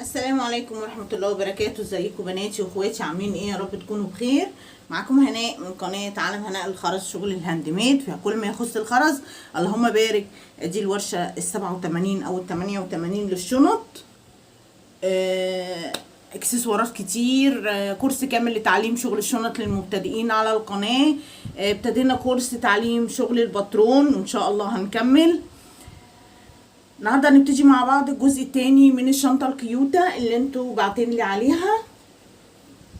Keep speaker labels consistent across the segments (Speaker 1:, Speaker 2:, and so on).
Speaker 1: السلام عليكم ورحمة الله وبركاته. ازيكم بناتي واخواتي؟ عاملين ايه؟ يا رب تكونوا بخير. معاكم هناء من قناة عالم هناء الخرز، شغل الهاند ميد في كل ما يخص الخرز. اللهم بارك. دي الورشة ال87 او ال88 للشنط. اكسسوارات كتير. كورس كامل لتعليم شغل الشنط للمبتدئين على القناة. ابتدينا كورس تعليم شغل الباترون وان شاء الله هنكمل. النهارده هنبتدي مع بعض الجزء التاني من الشنطة الكيوتة اللي انتوا بعتين لي عليها.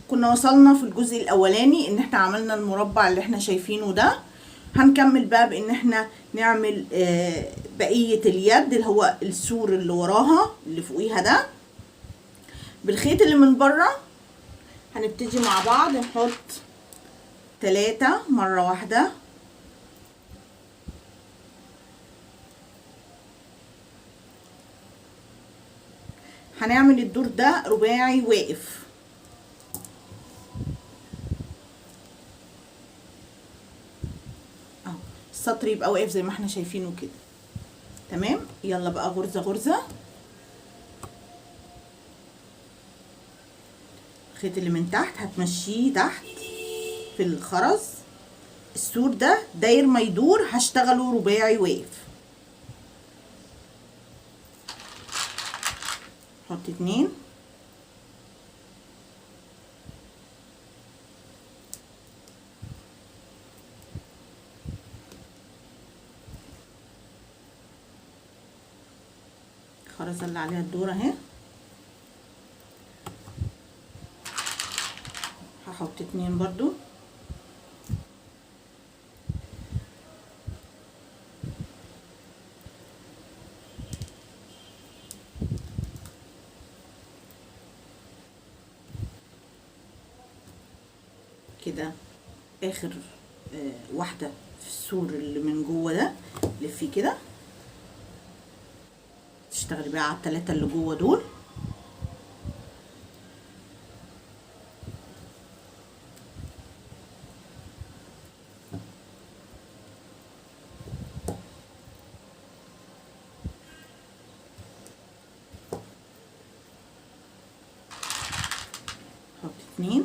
Speaker 1: كنا وصلنا في الجزء الاولاني ان احنا عملنا المربع اللي احنا شايفينه ده. هنكمل بقى بان احنا نعمل بقية اليد اللي هو السور اللي وراها اللي فوقيها ده بالخيط اللي من بره. هنبتدي مع بعض نحط 3 مرة واحدة، هنعمل الدور ده رباعي واقف اهو، السطر يبقى واقف زي ما احنا شايفينه كده. تمام، يلا بقى غرزة غرزة. الخيط اللي من تحت هتمشيه تحت في الخرز، السور ده داير ما يدور هشتغله رباعي واقف. حط 2، الخرزة اللي عليها الدور اهي، هحط 2 برضو. كده اخر واحدة في السور اللي من جوه ده لفيه كده، تشتغلي بقى على ال3 اللي جوه دول. حط 2،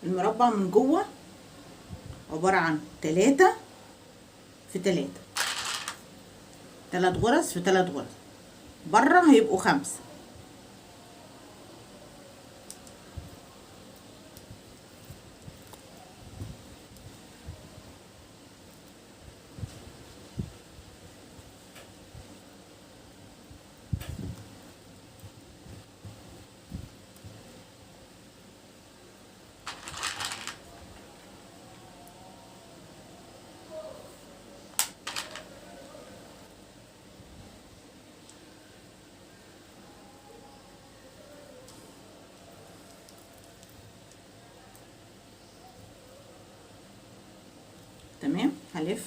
Speaker 1: المربع من جوه عبارة عن 3 في 3، 3 غرز في 3 غرز، بره هيبقوا 5. تمام، هلف.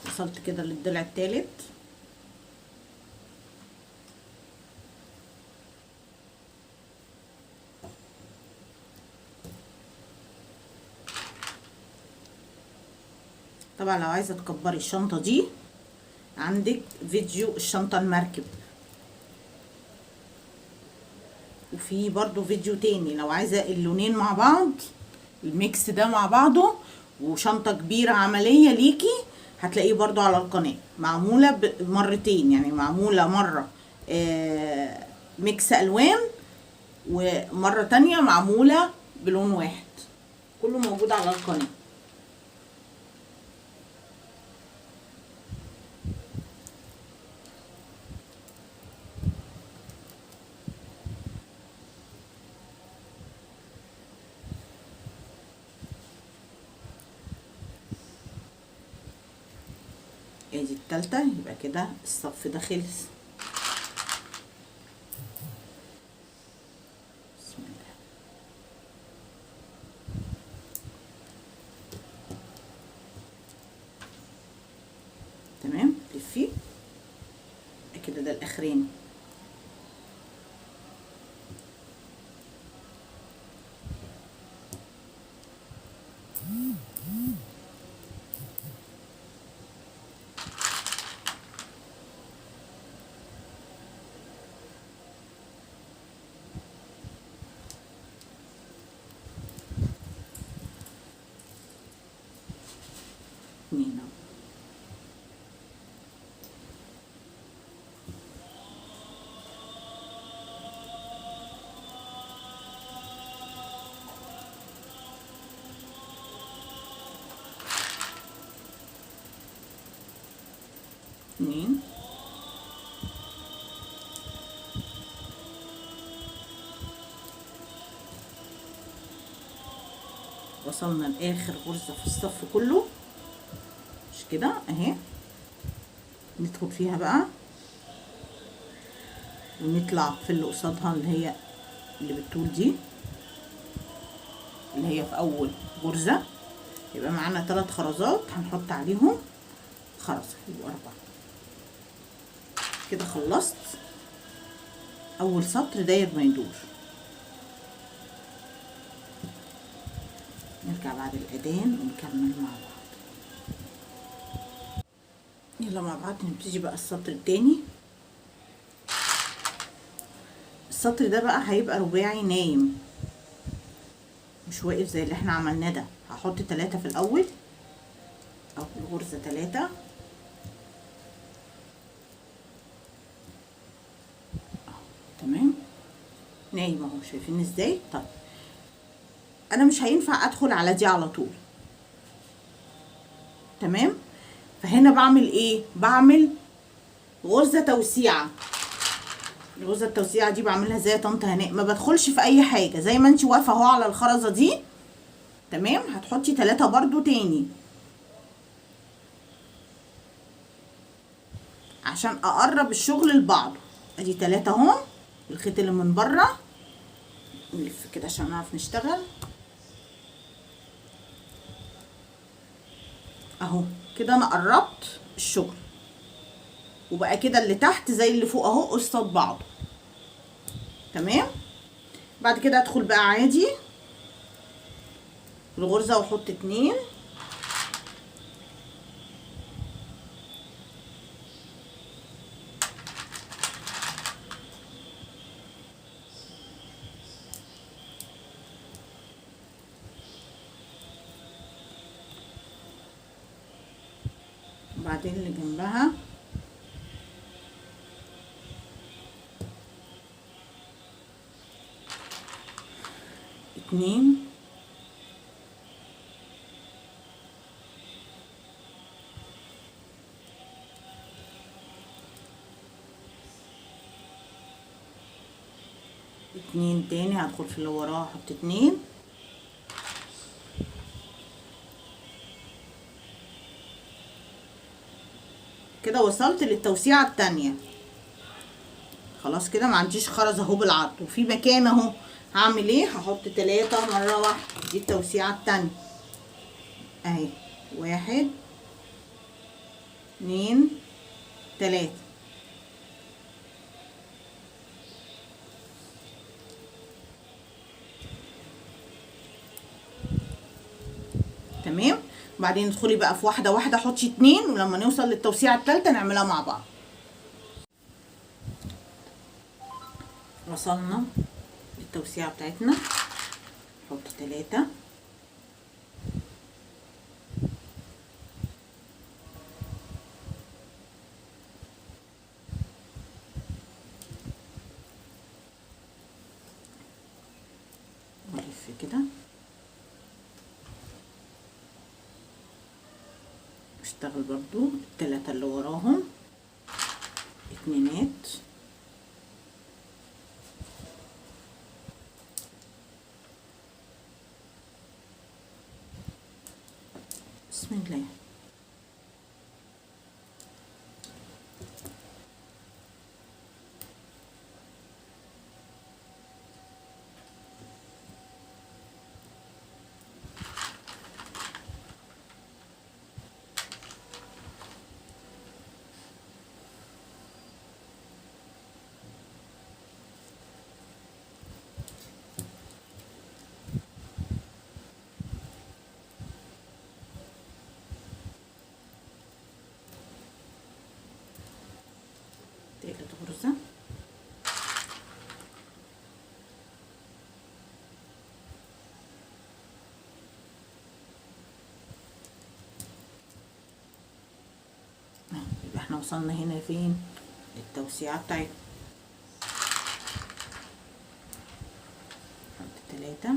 Speaker 1: وصلت كده للضلع التالت، طبعا لو عايزه تكبري الشنطه دي عندك فيديو الشنطه المركب، وفي برضو فيديو تاني لو عايزه اللونين مع بعض، الميكس ده مع بعضه وشنطه كبيره عمليه ليكي، هتلاقيه برضو على القناه معموله مرتين، يعني معموله مره ميكس الوان، ومره تانية معموله بلون واحد، كله موجود على القناه. ادي التالتة، يبقى كده الصف ده خلص. بسم الله. تمام، هنصفيه كده، ده الاخراني. اتنين اهو. اتنين. وصلنا لاخر غرزة في الصف كله، مش كده اهي. ندخل فيها بقى ونطلع في اللي قصادها، اللي هي اللي بالطول دي، اللي هي في اول غرزة. يبقى معانا 3 خرزات هنحط عليهم خرزة، يبقوا 4 كده. خلصت اول سطر داير ما يدور. نرجع بعد الاذان ونكمل مع بعض. يلا مع بعض نبتدي بقى السطر التاني. السطر ده بقى هيبقى رباعي نايم، مش واقف زي اللي احنا عملناه ده. هحط 3 في الاول، او في الغرزة 3 تمام. نايم اهو، شايفين ازاي؟ طيب انا مش هينفع ادخل على دي على طول، تمام. فهنا بعمل ايه؟ بعمل غرزة توسيعة. الغرزة التوسيعة دي بعملها زي طنط هناء، ما بدخلش في اي حاجة، زي ما انت واقفة اهو على الخرزة دي، تمام. هتحطي 3 برضو تاني عشان اقرب الشغل لبعضه. ادي 3 اهو، الخيط اللي من بره نلف كده عشان نعرف نشتغل اهو كده. انا قربت الشغل، وبقى كده اللي تحت زي اللي فوق اهو قصاد بعض، تمام. بعد كده ادخل بقى عادي الغرزة واحط 2، وبعدين اللي جنبها 2، اتنين تاني. هدخل في اللي وراها احط 2، كده وصلت للتوسيعة التانية. خلاص كده ما عنديش خرز اهو بالعرض، وفي مكان اهو. هعمل ايه؟ هحط 3 مرة واحدة، دي التوسيعة التانية اهي. 1 2 3، تمام. وبعدين ادخلي بقى في واحدة واحدة، حطي 2، ولما نوصل للتوسيعة التالتة نعملها مع بعض. وصلنا للتوسيعة بتاعتنا، نحط 3، نلف كده، اشتغل برضو 3 اللي وراهم 2، بسم الله. يبقى احنا وصلنا هنا فين؟ التوسيعة بتاعتنا. نحط 3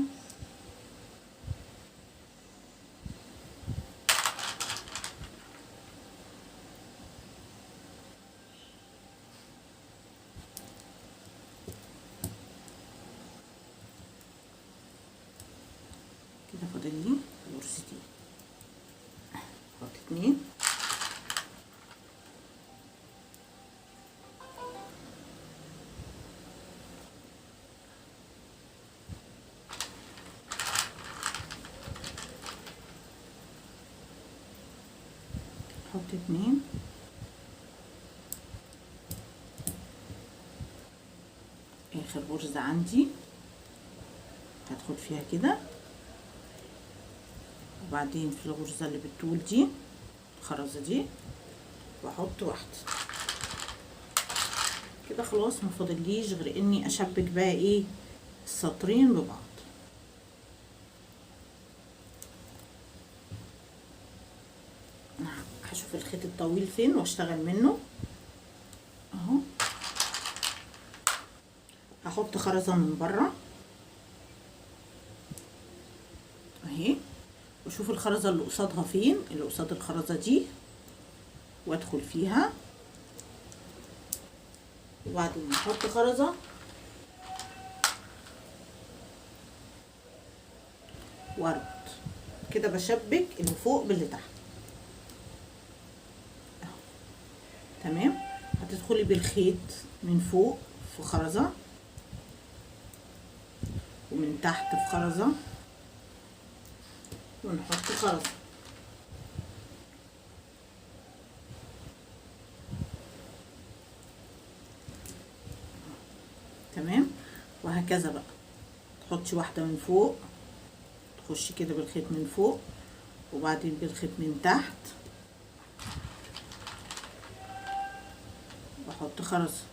Speaker 1: كده، فاضل لي غرزتين. احط 2 احط 2 اخر غرزة عندي هدخل فيها كده، وبعدين في الغرزة اللي بالطول دي الخرزة دي واحط واحدة كده. خلاص ما فاضليش غير اني اشبك بقى ايه السطرين ببعض. هشوف الخيط الطويل فين واشتغل منه اهو. هحط خرزة من بره اهي، واشوف الخرزة اللي قصادها فين، اللي قصاد الخرزة دي، وادخل فيها، وبعدين احط خرزة واربط كده، بشبك اللي فوق باللي تحت اهو. تمام. هتدخلي بالخيط من فوق في خرزة، ومن تحت في خرزة، ونحط خرزة. تمام. وهكذا بقى تحطي واحدة من فوق، تخشي كده بالخيط من فوق، وبعدين بالخيط من تحت، واحط خرزة.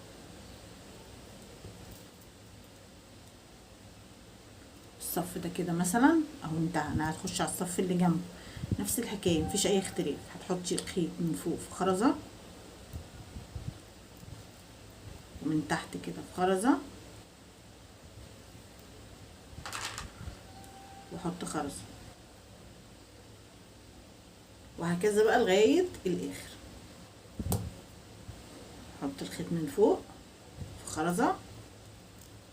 Speaker 1: الصف ده كده مثلا اهو انتهى. انا هتخش على الصف اللي جنبه نفس الحكايه، مفيش اي اختلاف. هتحطي الخيط من فوق في خرزه، ومن تحت كده في خرزه، واحط خرزه، وهكذا بقى لغايه الاخر. احط الخيط من فوق في خرزه،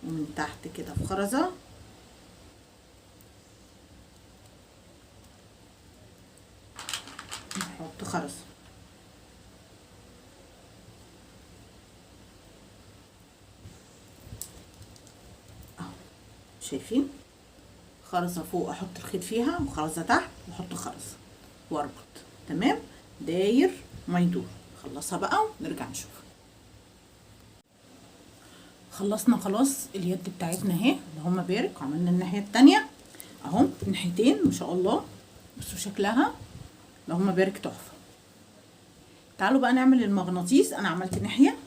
Speaker 1: ومن تحت كده في خرزه، نحط خرزه اهو. شايفين؟ خرزه فوق احط الخيط فيها، وخرزه تحت واحط خرزه واربط. تمام. داير ما يدور. خلصها بقى ونرجع نشوف. خلصنا خلاص اليد بتاعتنا اهي، اللهم بارك. وعملنا الناحيه التانية اهو، ناحيتين ما شاء الله. بصوا شكلها اللهم بارك، تحفه. تعالوا بقى نعمل المغناطيس. انا عملت ناحيه،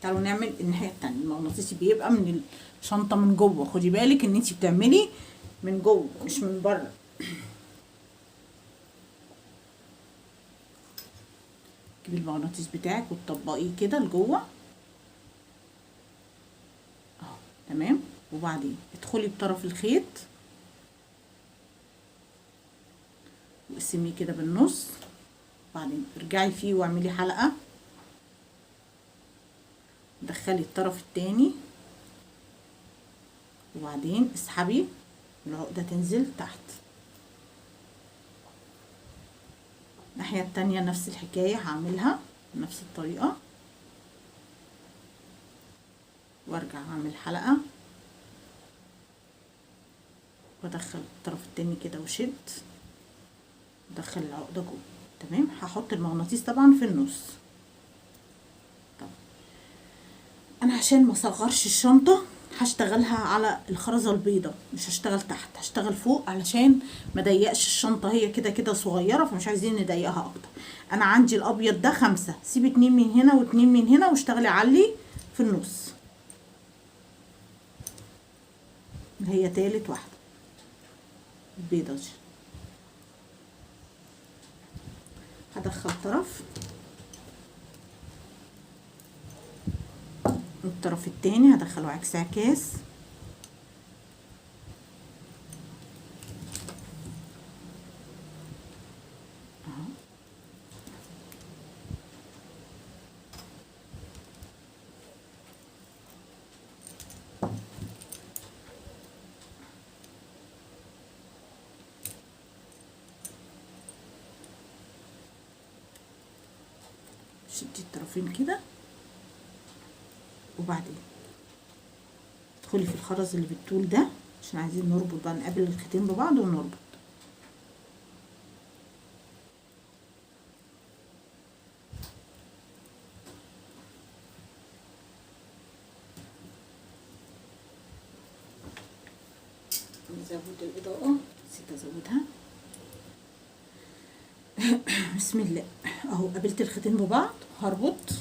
Speaker 1: تعالوا نعمل الناحيه التانية. المغناطيس بيبقى من الشنطه من جوه، خدي بالك ان انت بتعملي من جوه مش من بره. جيبي المغناطيس بتاعك وتطبقيه كده لجوه اهو. تمام. وبعدين ادخلي بطرف الخيط واقسميه كده بالنص، بعدين ارجعي فيه واعملي حلقه، دخلي الطرف التاني، وبعدين اسحبي العقده تنزل تحت. الناحيه التانية نفس الحكايه هعملها بنفس الطريقه، وارجع اعمل حلقه، وادخل الطرف التاني كده وشد، ادخل العقده جوه. تمام. هحط المغناطيس طبعا في النص. طب انا عشان ما اصغرش الشنطه هشتغلها على الخرزه البيضه، مش هشتغل تحت، هشتغل فوق علشان ما ضيقش الشنطه. هي كده كده صغيره فمش عايزين نضيقها اكتر. انا عندي الابيض ده 5، سيبي 2 من هنا و2 من هنا، واشتغلي علي في النص اللي هي تالت واحده البيضه دي. هدخل طرف الطرف التاني هدخله عكس عكاس. شدي الطرفين كده، وبعدين ادخلي في الخرز اللي بالطول ده عشان عايزين نربط بقى، نقابل الخيطين ببعض ونربط. نزود الإضاءة، نسيت أزودها. بسم الله. اهو قابلت الخيطين ببعض، هربط.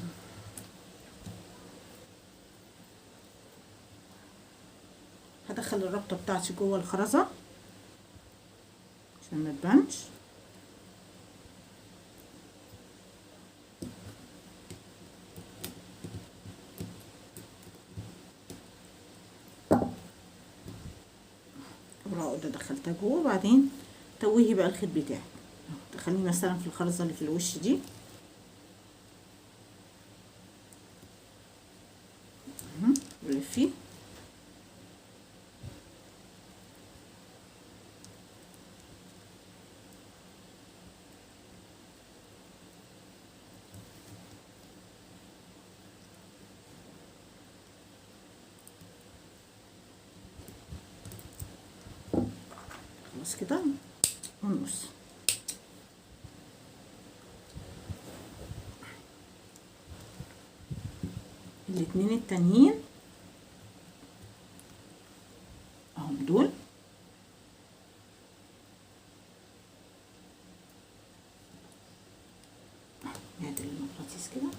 Speaker 1: هدخل الربطة بتاعتي جوه الخرزة عشان ما تبانش. العقدة دخلتها جوه، وبعدين توهي بقى الخيط بتاعك. تخليه مثلا في الخرزة اللي في الوش دي، ولفيه. خلاص كده ونقص. الاتنين التانيين اهم دول، نعدل المغناطيس كده.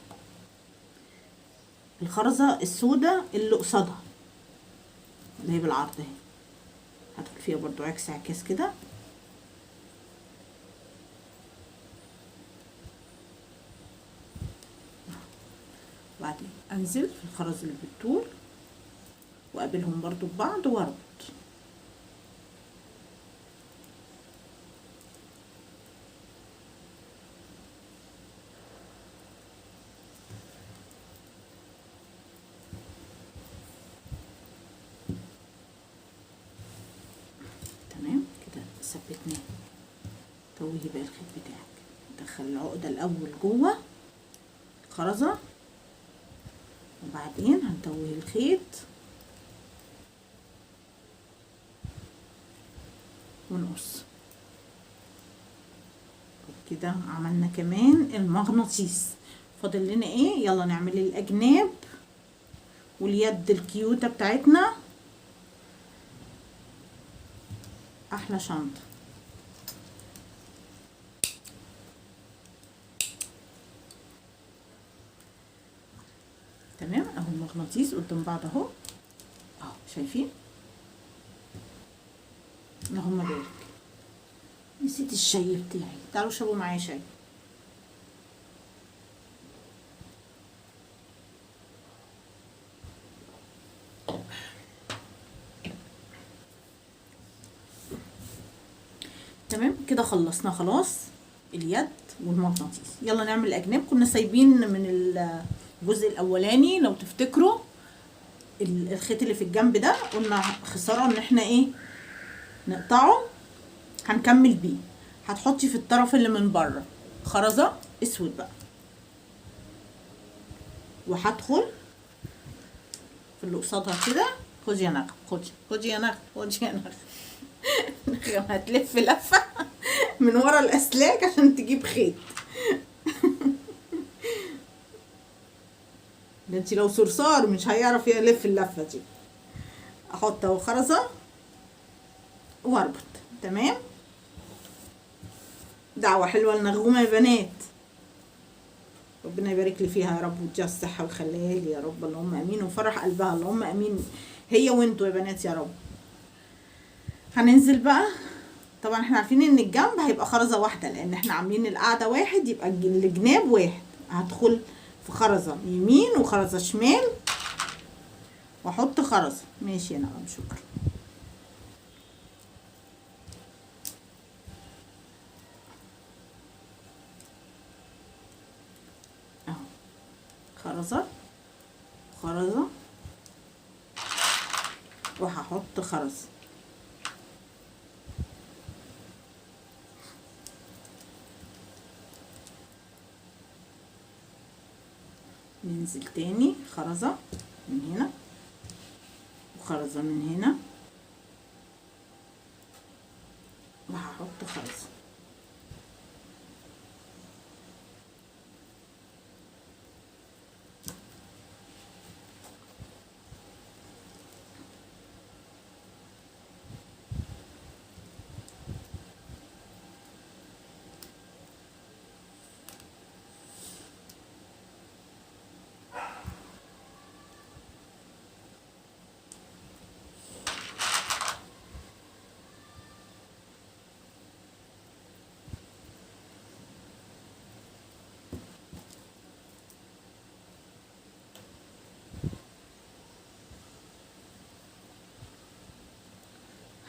Speaker 1: الخرزة السوداء اللي قصادها اللي هي بالعرض اهي، هدخل فيها برضو عكس عكاس كده، وبعدين انزل في الخرز اللي بالطول واقابلهم برضو ببعض واربط. تمام كده ثبتناه. توهي بقى الخيط بتاعك، دخل العقدة الاول جوه الخرزة، وبعدين هنتوه الخيط ونقص. كده عملنا كمان المغناطيس. فاضل لنا ايه؟ يلا نعمل الاجناب واليد الكيوتة بتاعتنا. احلى شنطة. تمام اهو المغناطيس قدام بعض اهو، اهو شايفين؟ اللهم بارك. نسيت الشاي بتاعي، تعالوا اشربوا معايا شاي. تمام كده خلصنا خلاص اليد والمغناطيس. يلا نعمل الاجناب. كنا سايبين من الجزء الاولاني لو تفتكروا الخيط اللي في الجنب ده، قلنا خساره ان احنا ايه نقطعه. هنكمل بيه. هتحطي في الطرف اللي من بره خرزه اسود بقى، وهدخل في اللي قصادها كده. خدي يا نغم، خدي يا نغم، خدي يا نغم. هتلف لفه من ورا الاسلاك عشان تجيب خيط. ده انت لو صرصار مش هيعرف يلف اللفه دي. احط اهو خرزه واربط. تمام. دعوه حلوه لنغومه يا بنات، ربنا يبارك لي فيها يا رب ويديها الصحه ويخليها لي يا رب، اللهم امين، وفرح قلبها اللهم امين، هي وانتوا يا بنات يا رب. هننزل بقى. طبعا احنا عارفين ان الجنب هيبقى خرزه واحده لان احنا عاملين القاعده واحد، يبقى الجناب واحد. هدخل في خرزه يمين وخرزه شمال واحط خرزة. ماشي يا نغم، شكرا. اهو خرزة خرزة، وهحط خرزة. ننزل تاني خرزة من هنا وخرزة من هنا، وهحط خرزة.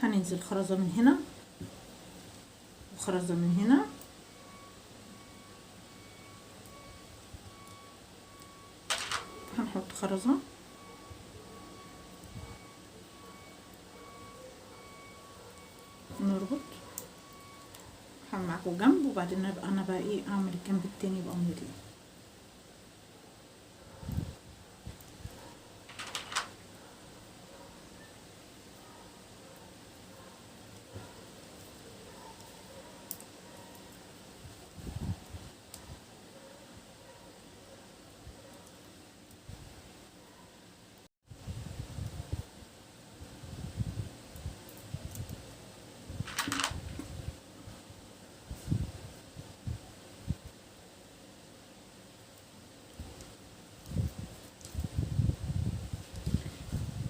Speaker 1: هننزل خرزة من هنا وخرزة من هنا، هنحط خرزة نربط معاكم جنب، وبعدين انا بقى ايه اعمل الجنب التاني بأمرين.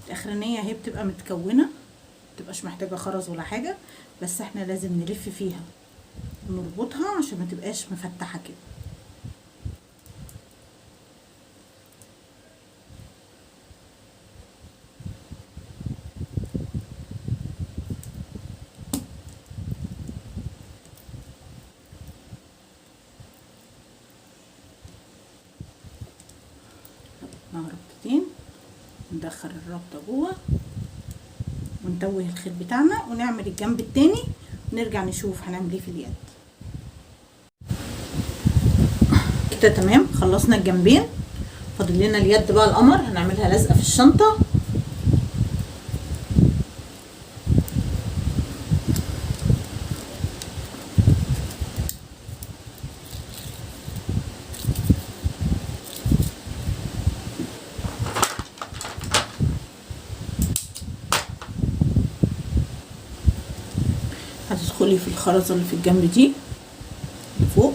Speaker 1: الاخرانيه اهي بتبقى متكونه، متبقاش محتاجه خرز ولا حاجه، بس احنا لازم نلف فيها ونربطها عشان ما تبقاش مفتحه كده. ربطتين، ندخل الربطه جوه ونتوه الخيط بتاعنا ونعمل الجنب التاني ونرجع نشوف هنعمل ايه في اليد. كده تمام، خلصنا الجنبين، فاضل لنا اليد بقى القمر. هنعملها لازقه في الشنطه. هتدخلي في الخرزه اللي في الجنب دي لفوق،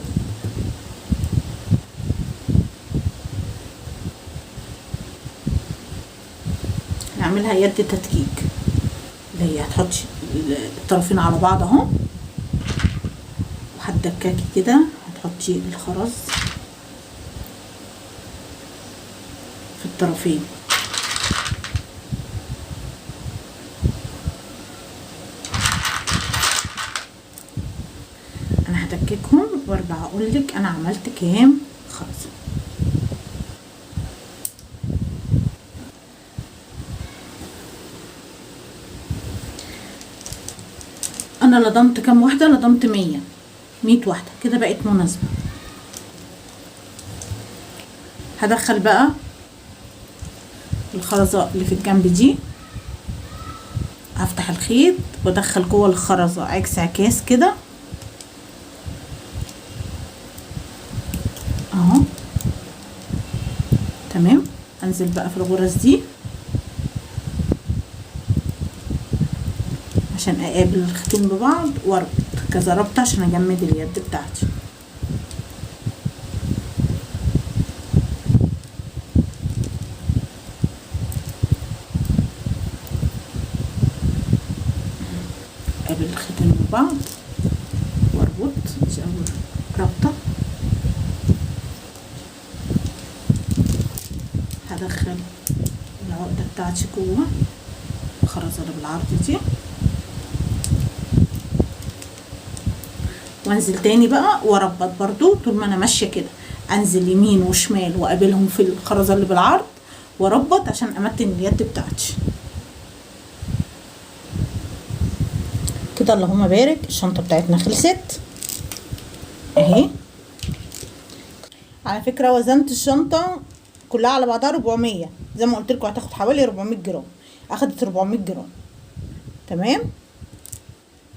Speaker 1: هنعملها يد تتكيك، اللي هي هتحطي الطرفين على بعض اهو، وهتدككي كده، هتحطي الخرز في الطرفين. انا هدككهم وارجع اقولك انا عملت كام خرزه. انا لضمت كام واحده؟ لضمت 100 واحده، كده بقت مناسبه. هدخل بقى الخرزه اللي في الجنب دي، هفتح الخيط وادخل جوه الخرزه عكس عكاس كده اهو، تمام. انزل بقى في الغرز دي عشان اقابل الخيطين ببعض واربط كذا ربطه عشان اجمد اليد بتاعتي. اقابل الخيطين ببعض واربط. دي اول ربطه. هدخل العقدة بتاعتي جوه الخرزة اللي بالعرض دي، وانزل تاني بقى واربط برضو طول ما انا ماشيه كده، انزل يمين وشمال واقابلهم في الخرزه اللي بالعرض واربط عشان امتن اليد بتاعتي كده. اللهم بارك. الشنطه بتاعتنا خلصت اهي. على فكره وزنت الشنطه كلها على بعضها 400 زي ما قلت لكم، هتاخد حوالي 400 جرام. اخدت 400 جرام تمام.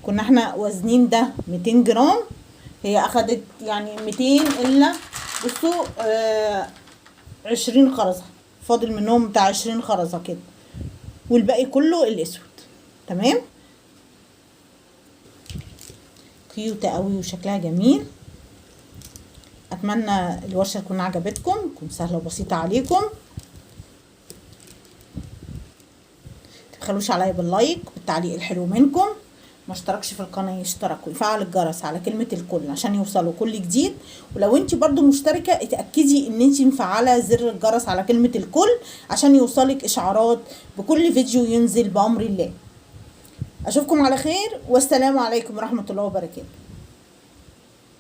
Speaker 1: كنا احنا وزنين ده 200 جرام، هي اخدت يعني 200 الا بصوا 20 خرزه، فاضل منهم بتاع 20 خرزه كده، والباقي كله الاسود تمام. كيوتة قوي وشكلها جميل. اتمنى الورشه تكون عجبتكم، تكون سهله وبسيطه عليكم. متبخلوش عليا باللايك والتعليق الحلو منكم. ما اشتركش في القناه يشترك ويفعل الجرس على كلمه الكل عشان يوصلوا كل جديد. ولو انت برضو مشتركه اتاكدي ان انت مفعله زر الجرس على كلمه الكل عشان يوصلك اشعارات بكل فيديو ينزل بامر الله. اشوفكم على خير والسلام عليكم ورحمه الله وبركاته.